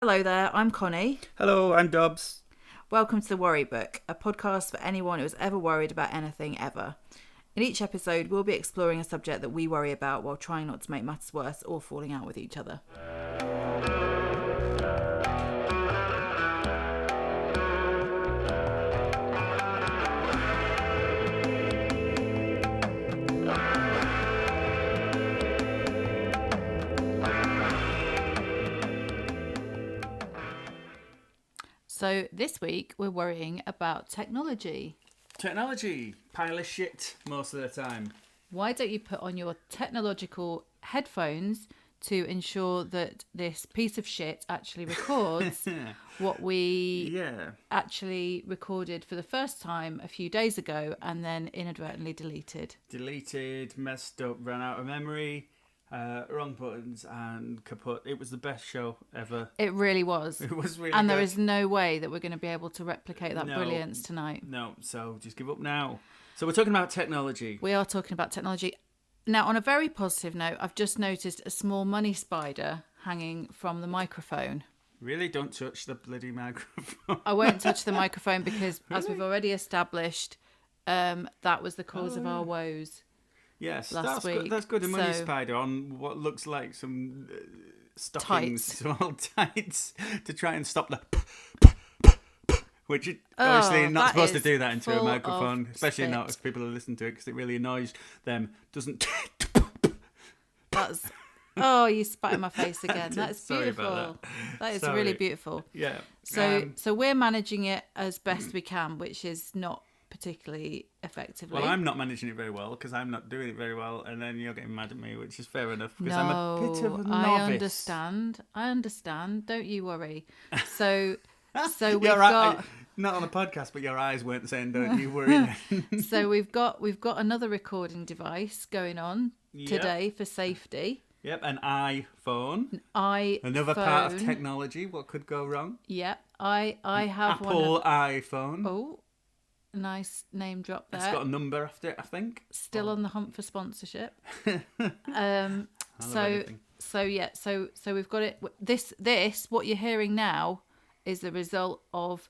Hello there, I'm Connie. Hello, I'm Dobbs. Welcome to The Worry Book, a podcast for anyone who has ever worried about anything ever. In each episode, we'll be exploring a subject that we worry about while trying not to make matters worse or falling out with each other. So this week, we're worrying about technology. Technology, pile of shit most of the time. Why don't you put on your technological headphones to ensure that this piece of shit actually records what we actually recorded for the first time a few days ago and then inadvertently deleted. Deleted, messed up, ran out of memory, wrong buttons and kaput. It was the best show ever. It really was. It was really And good. there is no way that we're going to be able to replicate that No. brilliance tonight. No, so just give up now. So we're talking about technology. We are talking about technology. Now, on a very positive note, I've just noticed a small money spider hanging from the microphone. Really? Don't touch the bloody microphone. I won't touch the microphone because, as we've already established, that was the cause of our woes. Yes, last that's week. good. That's good. A money So- spider on what looks like some stockings, Tights. small tights, to try and stop the which obviously you're not that supposed to is do that into a full microphone, of especially not spit. if people are listening to it because it really annoys them. Doesn't That's... Oh, you spat in my face again. did. That's Sorry beautiful. about That is Sorry. really beautiful. yeah. So we're managing it as best we can, which is not particularly effectively. Well, I'm not managing it very well because I'm not doing it very well, and then you're getting mad at me, which is fair enough because I'm a bit of a novice. I understand. Don't you worry. So we've You're right. got Not on a podcast, but your eyes weren't saying "Don't you worry." so we've got another recording device going on today for safety. Yep, an iPhone. iPhone. Another part of technology. What could go wrong? Yep, I have Apple one. iPhone. Oh, nice name drop there. It's got a number after it, I think. Still on the hunt for sponsorship. I love anything. So we've got it. This what you're hearing now is the result of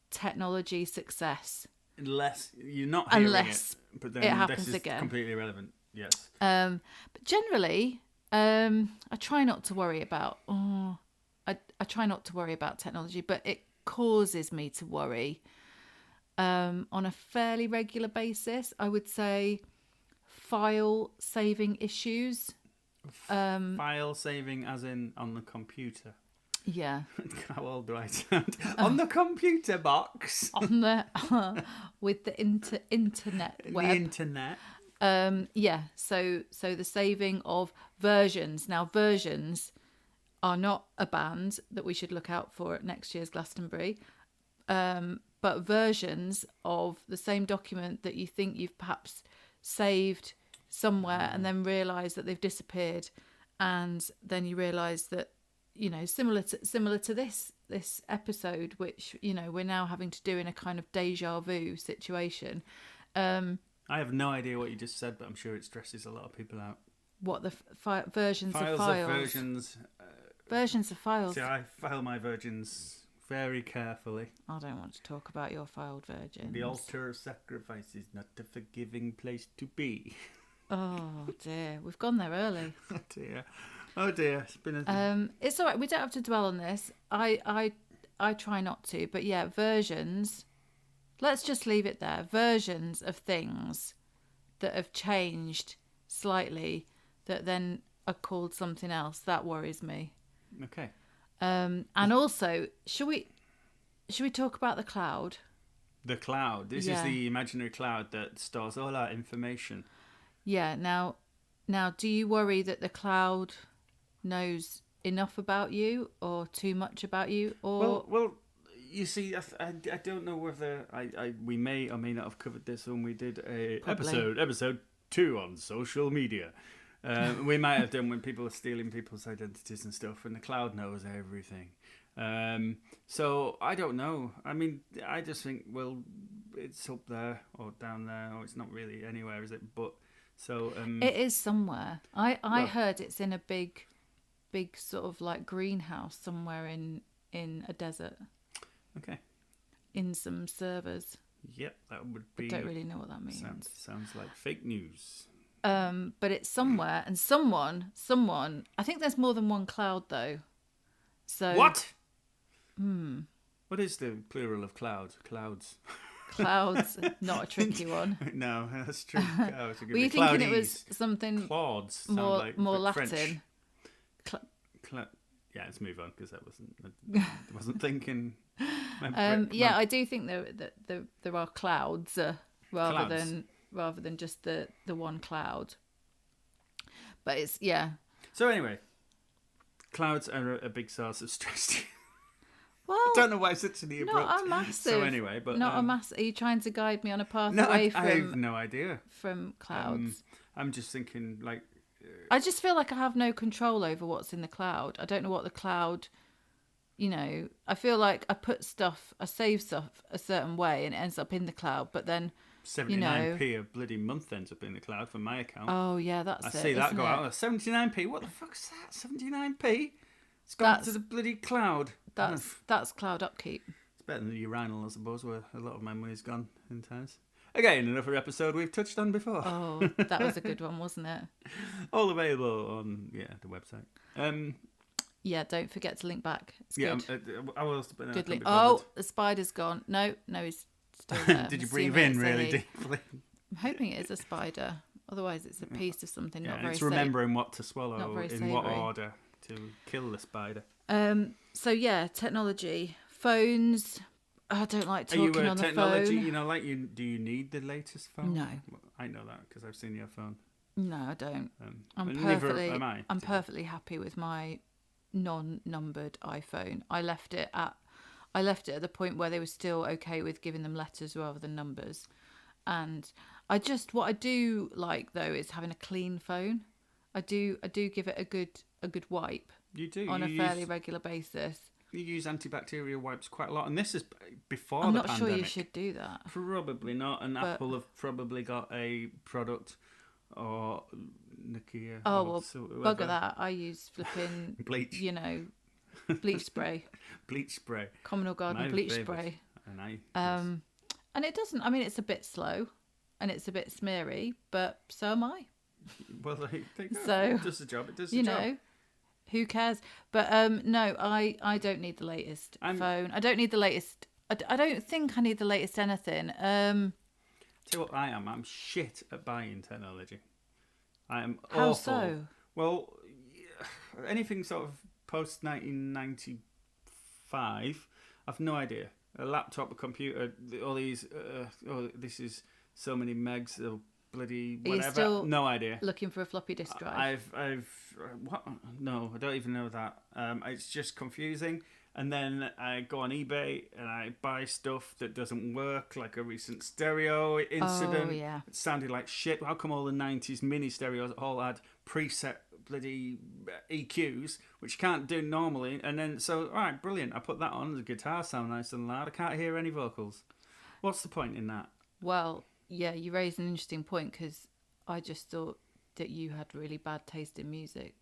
technology success. Unless you're not hearing Unless it, but then it happens this is again. completely irrelevant. Yes. But generally, I try not to worry about. I try not to worry about technology, but it causes me to worry on a fairly regular basis. I would say file saving issues. File saving, as in on the computer. Yeah, How old do I sound? On the computer box. on the with the internet The web. internet. Yeah, so the saving of versions. Now, versions are not a band that we should look out for at next year's Glastonbury, but versions of the same document that you think you've perhaps saved somewhere and then realise that they've disappeared, and then you realise that, you know, similar to this episode, which, you know, we're now having to do in a kind of deja vu situation. I have no idea what you just said, but I'm sure it stresses a lot of people out. What the versions Files of files? of versions. Versions of files. See, I file my virgins very carefully. I don't want to talk about your filed virgins. The altar of sacrifice is not a forgiving place to be. Oh dear, we've gone there early. Oh dear. Oh dear. It's been a... It's all right. We don't have to dwell on this. I try not to. But yeah, versions. Let's just leave it there. Versions of things that have changed slightly, that then are called something else. That worries me. Okay. And also, should we talk about the cloud? The cloud. This is Yeah. the imaginary cloud that stores all our information. Yeah. Now, do you worry that the cloud knows enough about you, or too much about you, or Well, you see, I don't know whether we may or may not have covered this when we did a Probably. episode 2 on social media. We might have done when people are stealing people's identities and stuff, and the cloud knows everything. So I don't know. I mean, I just think, well, it's up there or down there, or it's not really anywhere, is it? But so it is somewhere. I Well- heard it's in a big sort of like greenhouse somewhere in in a desert Okay. in some servers. Yep, that would I be. don't really know what that means. Sounds like fake news. But it's somewhere, and someone. I think there's more than one cloud though. So What? What is the plural of clouds? Clouds. clouds, not a tricky one. No, that's true. Clouds. Were you thinking it was something Clouds sound more like Latin? French. Yeah, let's move on because I wasn't thinking. I do think there are clouds rather Clouds. than just the one cloud. But it's So anyway, clouds are a big source of stress to you. Well, I don't know why such an abrupt. not a massive. So anyway, but not a massive. Are you trying to guide me on a path No, away I have no idea. from clouds? I'm just thinking like. I just feel like I have no control over what's in the cloud. I don't know what the cloud. I feel like I save stuff a certain way and it ends up in the cloud, but then 79p a bloody month ends up in the cloud for my account. oh yeah, that's I it. see that isn't go it? out. 79p. What the fuck's that? 79p. It's gone to the bloody cloud. That's cloud upkeep. It's better than the urinal, I suppose, where a lot of my money's gone in times. Again, another episode we've touched on before. Oh, that was a good one, wasn't it? All available on the website. Yeah, don't forget to link back. It's Yeah, good. I was. But I Good can't link. be bothered. Oh, the spider's gone. No, he's still there. Did you I'm breathe assuming in it's really a- deeply? I'm hoping it is a spider. Otherwise, it's a piece of something not very it's safe. remembering what to Not swallow very in what savoury. order to kill the spider. So yeah, technology, phones. I don't like Are you talking a on the technology? phone. Do you need the latest phone? No. Well, I know that because I've seen your phone. No, I don't. I'm but neither perfectly. am I. I'm perfectly happy with my non-numbered iPhone. I left it at the point where they were still okay with giving them letters rather than numbers. And what I do like though is having a clean phone. I do give it a good wipe You do on you a fairly regular basis. You use antibacterial wipes quite a lot, and this is before I'm the not pandemic. sure you should do that. Probably not, and But- Apple have probably got a product or Nokia. Oh or well, whoever. bugger that. I use flipping Bleach. Bleach spray, Bleach spray. Communal Garden My bleach favourite. spray. And I. And it doesn't. I mean, it's a bit slow, and it's a bit smeary, but so am I. Well, so So, it does the job. It does the You job. know, who cares? But no, I don't need the latest phone. I don't need the latest. I don't think I need the latest anything. Tell you what I am. I'm shit at buying technology. I am How awful. so? Well, anything sort of post 1995, I've no idea. A laptop, a computer, all these. This is so many megs. Bloody Are you whatever. still No idea. looking for a floppy disk drive? I've what? No, I don't even know that. It's just confusing. And then I go on eBay and I buy stuff that doesn't work, like a recent stereo incident. Oh, yeah. It sounded like shit. How come all the 90s mini stereos all had preset bloody EQs, which you can't do normally? And then, so, all right, brilliant. I put that on. The guitar sound nice and loud. I can't hear any vocals. What's the point in that? Well, yeah, you raised an interesting point because I just thought that you had really bad taste in music.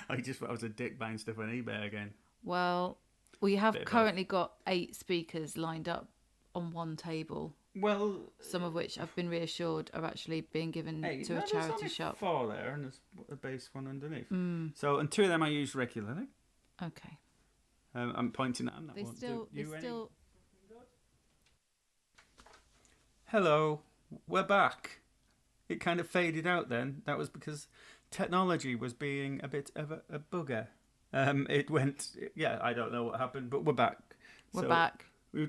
I just thought I was a dick buying stuff on eBay again. Well, we have Bit of currently got 8 speakers lined up on one table, Well, some of which I've been reassured are actually being given hey, to no, a there's charity only shop. 4 there, and there's a bass one underneath. So, and 2 of them I use regularly. Okay. I'm pointing at them. That They won't still, do you they any- still. Hello, we're back. It kind of faded out then. That was because technology was being a bit of a bugger. It went, I don't know what happened, but we're back. We're back.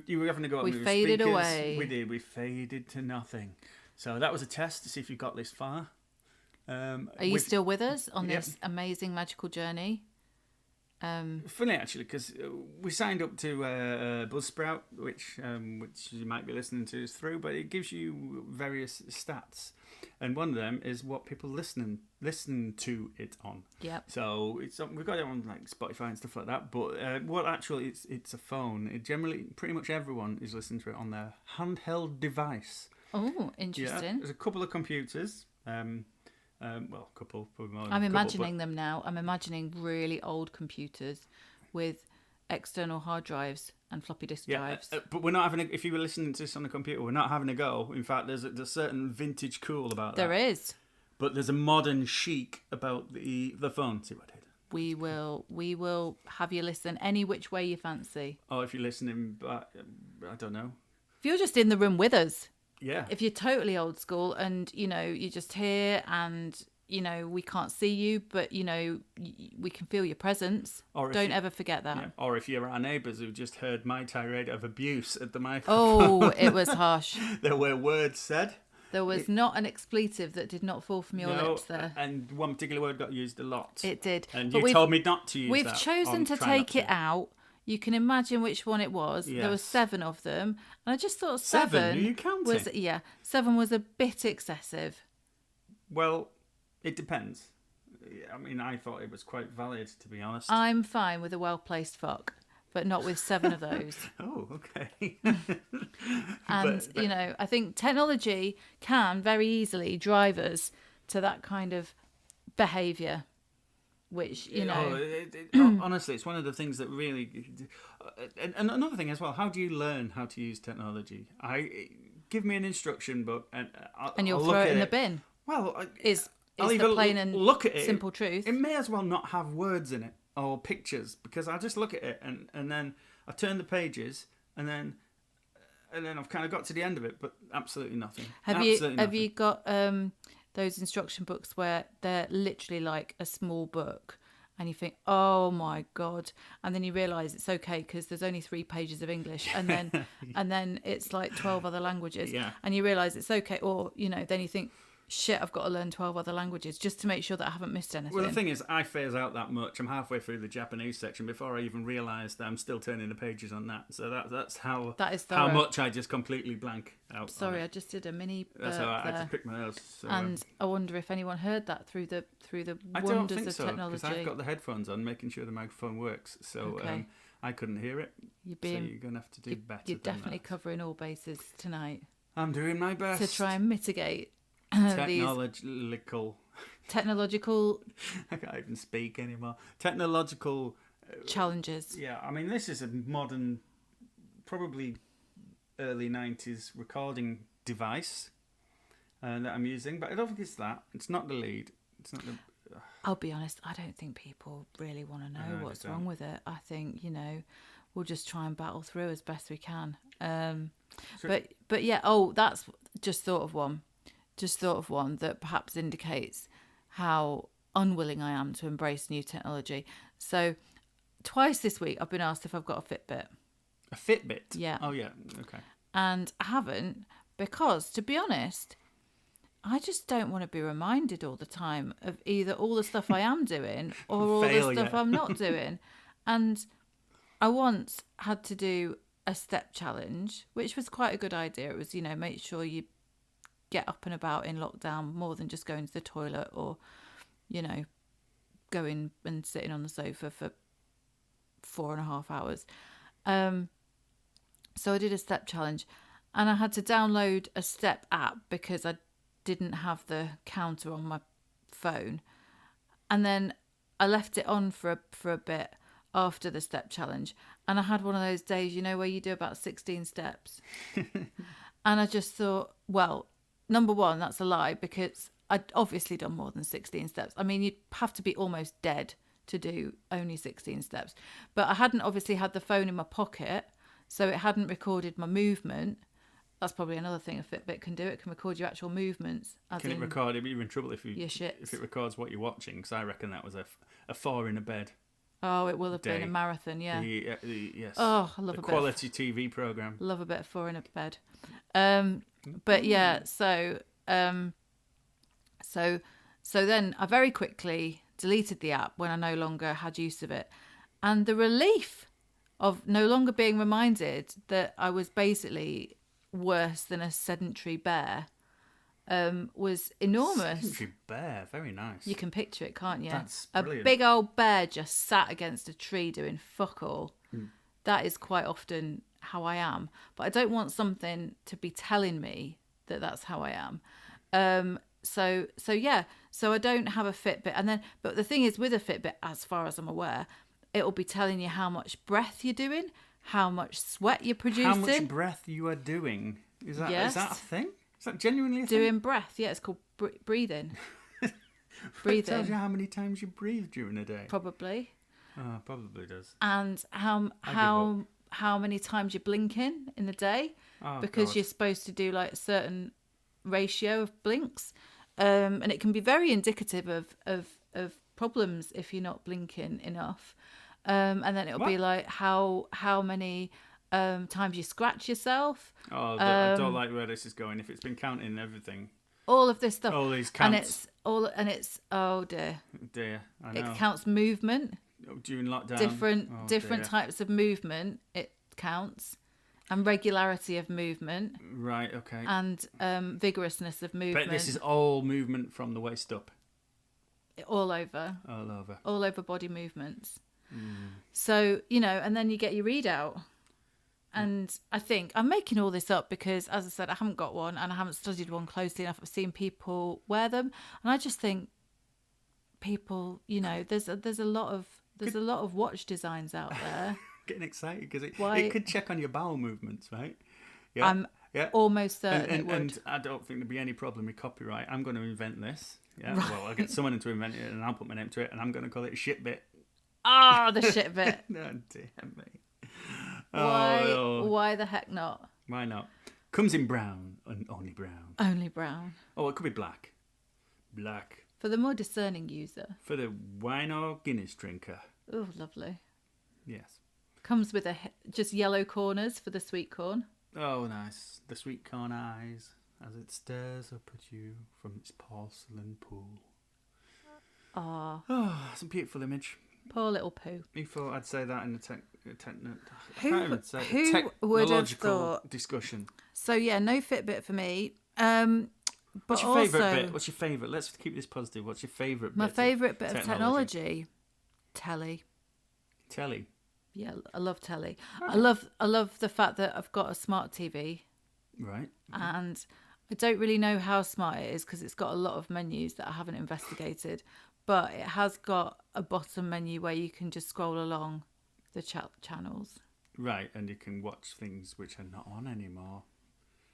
You were having to go on We with faded speakers. away. We did. We faded to nothing. So that was a test to see if you got this far. Are you still with us on Yep. this amazing magical journey? Funny actually, because we signed up to Buzzsprout, which you might be listening to us through, but it gives you various stats, and one of them is what people listen to it on. Yep. So we've got it on like Spotify and stuff like that. But what actually it's a phone. It generally, pretty much everyone is listening to it on their handheld device. Oh, Yeah, interesting. there's a couple of computers. Well, a couple, probably more than I'm a couple, imagining them now. I'm imagining really old computers with external hard drives and floppy disk Yeah, drives. but we're not having. If you were listening to this on a computer, we're not having a go. In fact, there's a certain vintage cool about that. There is. But there's a modern chic about the phone. See what I did? We will have you listen any which way you fancy. Oh, if you're listening, I don't know. If you're just in the room with us, Yeah. if you're totally old school and, you know, you're just here and, you know, we can't see you, but, you know, we can feel your presence. Or if Don't you- ever forget that. Yeah. Or if you're our neighbours who just heard my tirade of abuse at the microphone. Oh, it was harsh. There were words said. There was not an expletive that did not fall from your lips there. And one particular word got used a lot. It did. And But you told me not to use We've that. chosen to Try not take it out. You can imagine which one it was. There were Yes. 7 of them. And I just thought Seven? seven Are you counting? was, yeah, 7 was a bit excessive. Well, it depends. I mean, I thought it was quite valid, to be honest. I'm fine with a well-placed fuck, but not with 7 of those. Oh, okay. And, But- you know, I think technology can very easily drive us to that kind of behaviour, which, you know... Honestly, it's one of the things that really... And another thing as well, how do you learn how to use technology? Give me an instruction book and and you'll I'll throw look it at in the bin. Well, Is I'll the either plain and look at it. simple truth. It may as well not have words in it or pictures, because I'll just look at it and then I turn the pages and then I've kind of got to the end of it, but absolutely nothing. Have you got those instruction books where they're literally like a small book, and you think, oh my god, and then you realise it's okay because there's only 3 pages of English, and then it's like 12 other languages, Yeah. and you realise it's okay, or you know, then you think, shit, I've got to learn 12 other languages just to make sure that I haven't missed anything. Well, the thing is, I phase out that much. I'm halfway through the Japanese section before I even realise that I'm still turning the pages on that. So that's how That is how thorough. much I just completely blank out. Sorry, on I it. just did a mini That's burp how I had there. to pick my nose. So, And I wonder if anyone heard that through the I don't wonders think of so, technology. because I've got the headphones on, making sure the microphone works. So Okay. I couldn't hear it. You're So being, you're going to have to do better. you're than definitely that. covering all bases tonight I'm doing my best. to try and mitigate these Technological. technological I can't even speak anymore. Technological. challenges. Yeah, I mean, this is a modern, probably early 90s recording device that I'm using, but I don't think it's that. It's not the lead. It's not the. I'll be honest, I don't think people really want to know No, I what's don't. wrong with it. I think, you know, we'll just try and battle through as best we can. So- But yeah, that's just thought of one. Just thought of one that perhaps indicates how unwilling I am to embrace new technology. So twice this week I've been asked if I've got a Fitbit. A Fitbit? Yeah. Oh, yeah. Okay. And I haven't because, to be honest, I just don't want to be reminded all the time of either all the stuff I am doing or all the Failure. stuff I'm not doing. And I once had to do a step challenge, which was quite a good idea. It was, you know, make sure you get up and about in lockdown more than just going to the toilet or, you know, going and sitting on the sofa for 4.5 hours. So I did a step challenge and I had to download a step app because I didn't have the counter on my phone. And then I left it on for a bit after the step challenge. And I had one of those days, you know, where you do about 16 steps. And I just thought, well, number one, that's a lie because I'd obviously done more than 16 steps. I mean, you'd have to be almost dead to do only 16 steps. But I hadn't obviously had the phone in my pocket, so it hadn't recorded my movement. That's probably another thing a Fitbit can do. It can record your actual movements. Can it record? You're in trouble if your shit. if it records what you're watching, because I reckon that was a 4 in a bed. Oh, it will have been Day. a marathon, yeah. Yes. Oh, I love the a bit quality TV program. Love a bit of 4 in a bed. But yeah, so then I very quickly deleted the app when I no longer had use of it. And the relief of no longer being reminded that I was basically worse than a sedentary bear was enormous. Sedentary bear, very nice. You can picture it, can't you? That's a brilliant. big old bear just sat against a tree doing fuck all. That is quite often how I am. But I don't want something to be telling me that that's how I am. So I don't have a Fitbit. But the thing is, with a Fitbit, as far as I'm aware, It'll be telling you how much breath you're doing, how much sweat you're producing. How much breath you are doing. Is that a thing? Is that genuinely a thing? Doing breath. Yeah, it's called breathing. It tells you how many times you breathe during a day. Probably. Oh, probably does. And how many times you're blinking in a day. Oh, because God. you're supposed to do like a certain ratio of blinks. And it can be very indicative of problems if you're not blinking enough. And then it'll be like how many times you scratch yourself. Oh, I don't like where this is going. If it's been counting everything. All of this stuff. All these counts. And it's oh dear. Dear, I know. It counts movement. During lockdown. Different types of movement it counts. And regularity of movement. Right, okay. And vigorousness of movement. But this is all movement from the waist up. All over. All over body movements. So, and then you get your readout. And I think I'm making all this up because, as I said, I haven't got one and I haven't studied one closely enough. I've seen people wear them. And I just think people, there's a lot of watch designs out there. Getting excited because it could check on your bowel movements, right? Yeah, I'm almost certain it would. And I don't think there'd be any problem with copyright. I'm going to invent this. Yeah, right. Well, I'll get someone to invent it and I'll put my name to it and I'm going to call it shit bit. Ah, the shit bit. No, dear me. Why the heck not? Why not? Comes in brown and only brown. Only brown. Oh, it could be black. Black. For the more discerning user. For the wine or Guinness drinker. Oh, lovely. Yes. Comes with just yellow corners for the sweet corn. Oh, nice. The sweet corn eyes as it stares up at you from its porcelain pool. Ah. Oh, it's a beautiful image. Poor little poo. You thought I'd say that in the Who would have thought? Discussion. So yeah, no Fitbit for me. What's your favourite bit? What's your favourite? Let's keep this positive. What's your favourite bit? My favourite bit of technology? Telly. Telly. Yeah, I love telly. Okay. I love the fact that I've got a smart TV. Right. And I don't really know how smart it is because it's got a lot of menus that I haven't investigated. But it has got a bottom menu where you can just scroll along the channels. Right, and you can watch things which are not on anymore.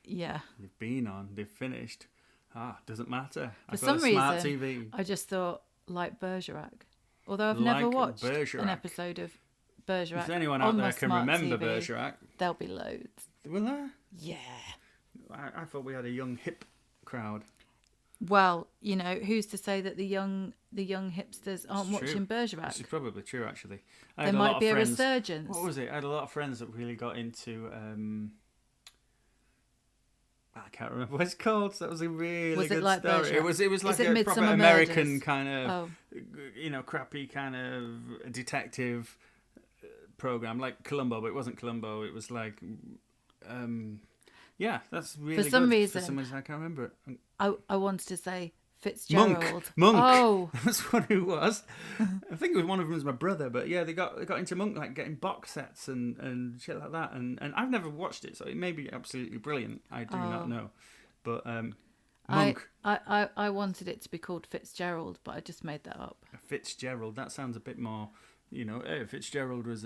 Yeah. They've been on, they've finished. Doesn't matter. For some reason, TV. I just thought, like Bergerac. Although I've never watched an episode of Bergerac. If anyone out there can remember TV, Bergerac. There'll be loads. Will there? Yeah. I thought we had a young, hip crowd. Well, who's to say that the young hipsters aren't watching Bergerac? This is probably true, actually. There might be a resurgence. What was it? I had a lot of friends that really got into... I can't remember what it's called. That was a really good like story. Bergerac? It was like a proper American kind of, crappy kind of detective program, like Columbo, but it wasn't Columbo. It was like... yeah, that's really good. For some reason, I can't remember it. I wanted to say Fitzgerald. Monk. Oh, that's what it was. I think it was one of them was my brother, but yeah, they got into Monk, like getting box sets and shit like that. And I've never watched it, so it may be absolutely brilliant. I do not know, but Monk. I wanted it to be called Fitzgerald, but I just made that up. Fitzgerald. That sounds a bit more. Fitzgerald was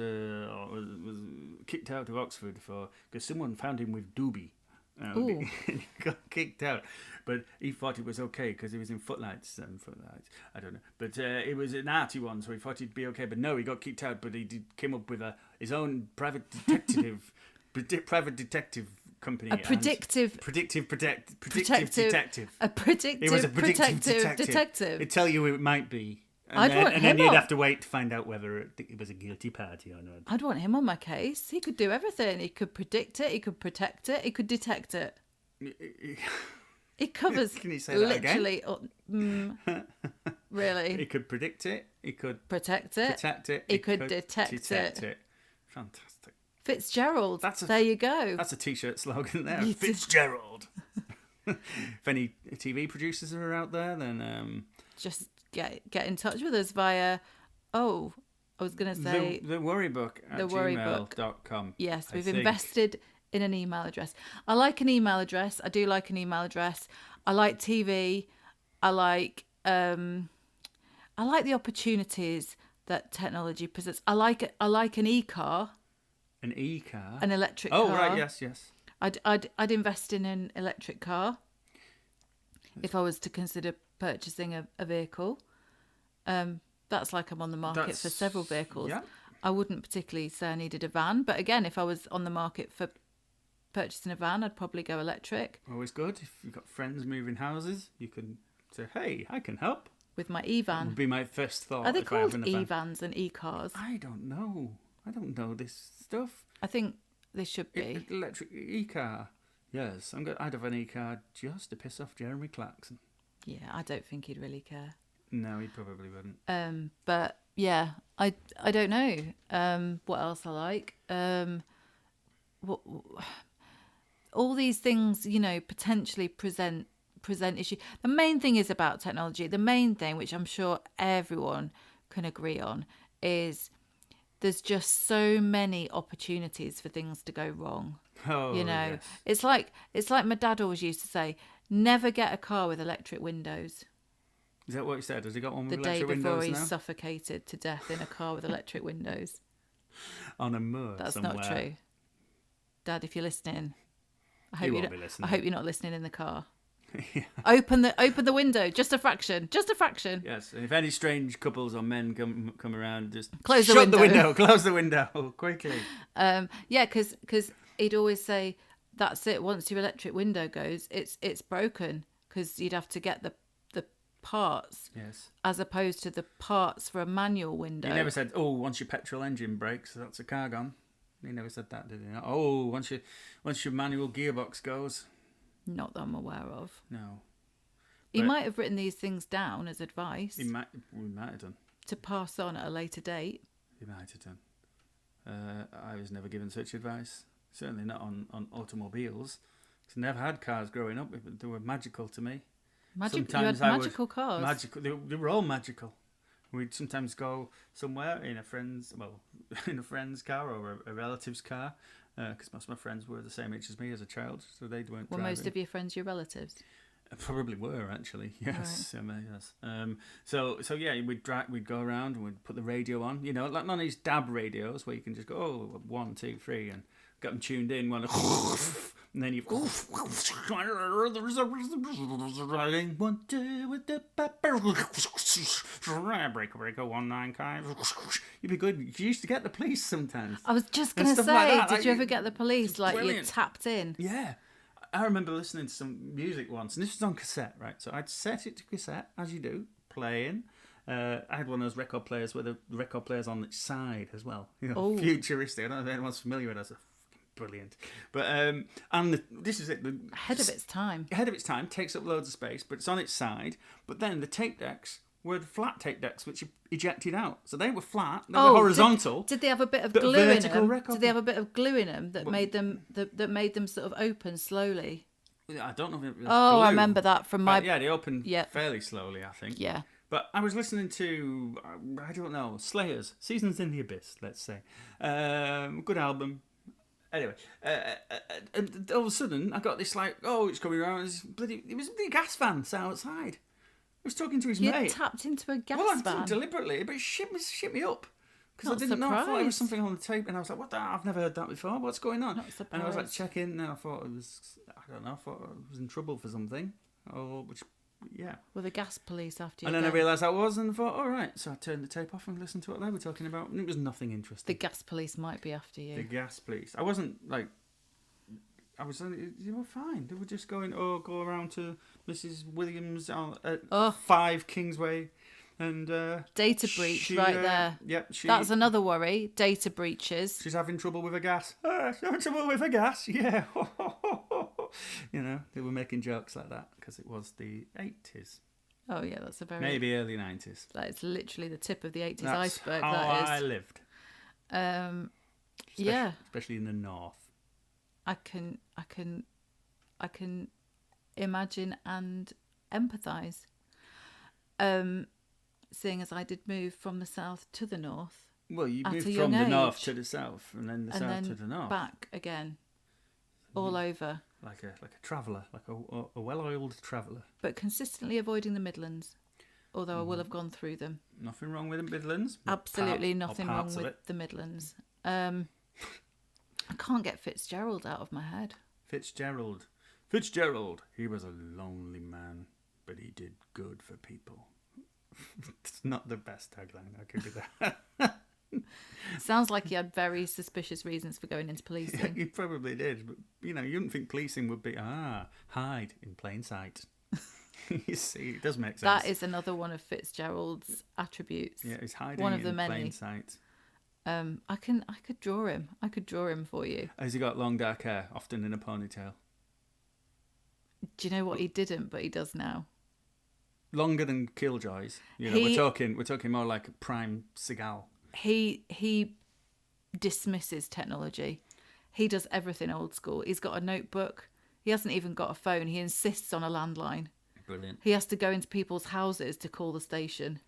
kicked out of Oxford because someone found him with doobie. He got kicked out, but he thought it was okay because he was in Footlights. I don't know, but it was an arty one, so he thought he'd be okay. But no, he got kicked out. But he came up with his own private detective company. Predictive detective. A predictive. It was a predictive detective. It'd tell you who it might be. And then you'd have to wait to find out whether it was a guilty party or not. I'd want him on my case. He could do everything. He could predict it. He could protect it. He could detect it. He covers Can you say that literally. Really? He could predict it. He could protect it. He could detect it. Fantastic. Fitzgerald. There you go. That's a t-shirt slogan there. Fitzgerald. If any TV producers are out there, then just get in touch with us via I was going to say the worrybook at gmail.com. Yes, we've invested in an email address. I like an email address. I do like an email address. I like TV. I like the opportunities that technology presents. I like an e-car, An e-car. an electric Oh, car. right, yes. I'd invest in an electric car if I was to consider purchasing a vehicle. That's like I'm on the market for several vehicles. Yeah. I wouldn't particularly say I needed a van, but again, if I was on the market for purchasing a van, I'd probably go electric Always good. If you've got friends moving houses, you can say, hey, I can help. with my That e-van. would be my first thought. Are they if I have called a van. e-vans and e-cars? I don't know. I don't know this stuff. I think they should be. Electric e-car. Yes, I'd have an e-car just to piss off Jeremy Clarkson. Yeah, I don't think he'd really care. No, he probably wouldn't. But yeah, I don't know. What else I like? What all these things, potentially present issue. The main thing is about technology. The main thing, which I'm sure everyone can agree on, is there's just so many opportunities for things to go wrong. Oh, yes. It's like my dad always used to say, never get a car with electric windows. Is that what he said? Has he got one The with day electric before windows he now? suffocated to death in a car with electric windows. On a moor That's somewhere. not true. Dad, if you're listening, I He hope won't you're be not, listening. I hope you're not listening in the car. Yeah. Open the window, just a fraction. Yes, and if any strange couples or men come around, just Close the shut window. Close the window quickly. Yeah, because he'd always say, that's it. Once your electric window goes, it's broken, because you'd have to get the parts Yes. as opposed to the parts for a manual window. He never said, "Oh, once your petrol engine breaks, that's a car gone." He never said that, did he? Oh, once your manual gearbox goes. Not that I'm aware of. No. He But might have written these things down as advice We might have done. to pass on at a later date. He might have done. I was never given such advice. Certainly not on automobiles. 'Cause I never had cars growing up. They were magical to me. You had Sometimes I would- magical cars. Magical. They were all magical. We'd sometimes go somewhere in a friend's car or a relative's car, because most of my friends were the same age as me as a child, so they weren't Were driving. most of your friends your relatives? Probably were, actually. Yes. Yes. So yeah, we'd go around and we'd put the radio on. Like none of these DAB radios where you can just go, oh, 1, 2, 3, and get them tuned in. And then you 1, 2 with the pepper. Breaker 195. You'd be good. You used to get the police sometimes. I was just And going to stuff say, like that, did you ever get the police? Like, you brilliant. tapped in. Yeah. I remember listening to some music once, and this was on cassette, right? So I'd set it to cassette, as you do, playing. I had one of those record players where the record player's on its side as well. Oh. Futuristic. I don't know if anyone's familiar with it. That's brilliant. But this is it. Ahead of its time. Ahead of its time, takes up loads of space, but it's on its side. But then the tape decks were the flat tape decks, which you ejected out. So they were flat, they were horizontal. Did they have a bit of Bit of glue in vertical them? record. Did they have a bit of glue in them that made them sort of open slowly? I don't know if it was Oh, glue. I remember that from my. But yeah, they opened Yeah. fairly slowly, I think. Yeah. But I was listening to, I don't know, Slayers, Seasons in the Abyss, let's say. Good album. Anyway, and all of a sudden, I got this it's coming around. It was a gas van outside. He was talking to his You mate. tapped into a gas Well, I van. didn't deliberately, but it shit me up. Because I Not didn't know. I thought it was surprised. something on the tape, and I was like, "What the? I've never heard that before. What's going on?" Not And I was like surprised. checking, and I thought it was. I don't know. I thought I was in trouble for something. Yeah. Were the gas police after you? And then I then? realised I was, and I thought, all right. So I turned the tape off and listened to what they were talking about, and it was nothing The interesting. gas police might be after you. The gas police. I wasn't like. They were fine. They were just going, go around to Mrs. Williams at 5 Kingsway, and Data breach she, right there. Yeah, That's another worry. Data breaches. she's having trouble with her gas. She's having trouble with her gas. Yeah. They were making jokes like that because it was the 80s, Oh yeah, that's a very maybe early 90s. That is literally the tip of the 80s That's iceberg. how That I is. lived. Yeah, Especially in the north. I can imagine and empathise. Seeing as I did move from the south to the north Well, you at moved a from young the north age. to the south, and then the and south then to the north, back again, all over, like a traveller, like a well-oiled traveller. but consistently avoiding the Midlands. although I will have gone through them. Nothing wrong with the Midlands. Absolutely Or nothing wrong parts of with it. the Midlands. I can't get Fitzgerald out of my head. Fitzgerald. He was a lonely man, but he did good for people. It's not the best tagline. I could do that. Sounds like he had very suspicious reasons for going into policing. He probably did, but you wouldn't think policing would be hide in plain sight. You see, it does make sense. That is another one of Fitzgerald's attributes. Yeah, he's hiding one of the in many. plain sight. I could draw him. I could draw him for you. Has he got long dark hair, often in a ponytail? Do you know what he didn't, but he does now? Longer than Killjoy's. We're talking more like prime Seagal. He dismisses technology. He does everything old school. He's got a notebook. He hasn't even got a phone. He insists on a landline. Brilliant. He has to go into people's houses to call the station.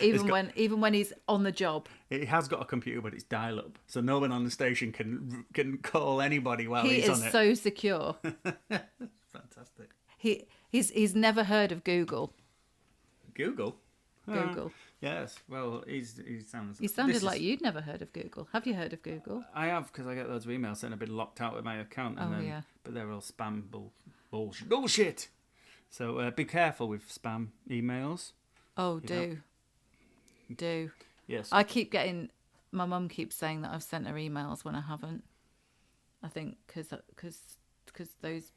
even when he's on the job. He has got a computer, but it's dial-up, so no one on the station can call anybody while He he's on it. is so secure. Fantastic. He's never heard of Google. Google. Google. Yes. Well, he sounds. You sounded like you'd never heard of Google. Have you heard of Google? I have, because I get loads of emails saying I've been locked out of my account. Yeah. But they're all spam bullshit. So be careful with spam emails. Oh, do. Yes. I keep getting. My mum keeps saying that I've sent her emails when I haven't. I think because those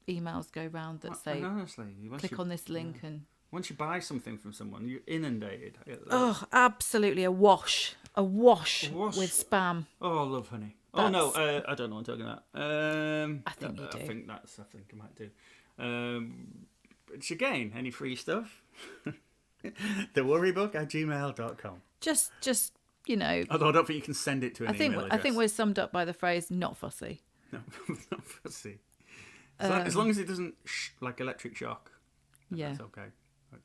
emails go round that say, honestly, click on this link and. Once you buy something from someone, you're inundated. Oh, absolutely awash with spam. Oh, I love honey. Oh no, I don't know what I'm talking about. I think you do. I think I might do. But again, any free stuff? theworrybook@gmail.com. Just Although I don't think you can send it to an email address. I think we're summed up by the phrase "not fussy." No, not fussy. As long as it doesn't like electric shock. Yeah, that's okay. But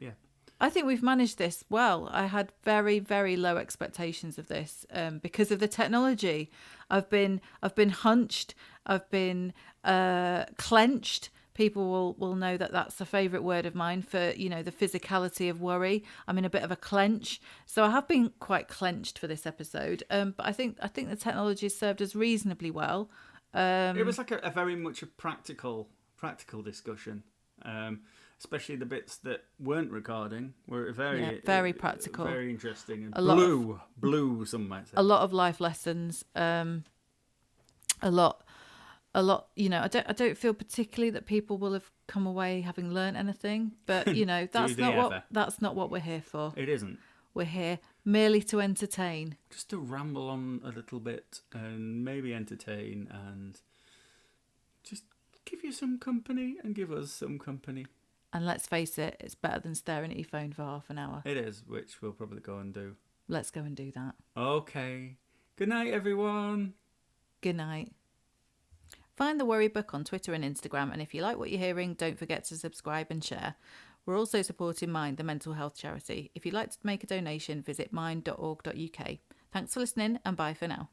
yeah. I think we've managed this well. I had very, very low expectations of this because of the technology. I've been hunched. I've been clenched. People will know that that's a favourite word of mine for the physicality of worry. I'm in a bit of a clench, so I have been quite clenched for this episode. But I think the technology has served us reasonably well. It was like a very much a practical discussion. Especially the bits that weren't recording were very practical, very interesting, and blue. Some might say a lot of life lessons. A lot. I don't feel particularly that people will have come away having learnt anything, but that's not what we're here for. It isn't. We're here merely to entertain, just to ramble on a little bit and maybe entertain and just give you some company and give us some company. And let's face it, it's better than staring at your phone for half an hour. It is, which we'll probably go and do. Let's go and do that. Okay. Good night, everyone. Good night. Find The Worry Book on Twitter and Instagram, and if you like what you're hearing, don't forget to subscribe and share. We're also supporting Mind, the mental health charity. If you'd like to make a donation, visit mind.org.uk. Thanks for listening, and bye for now.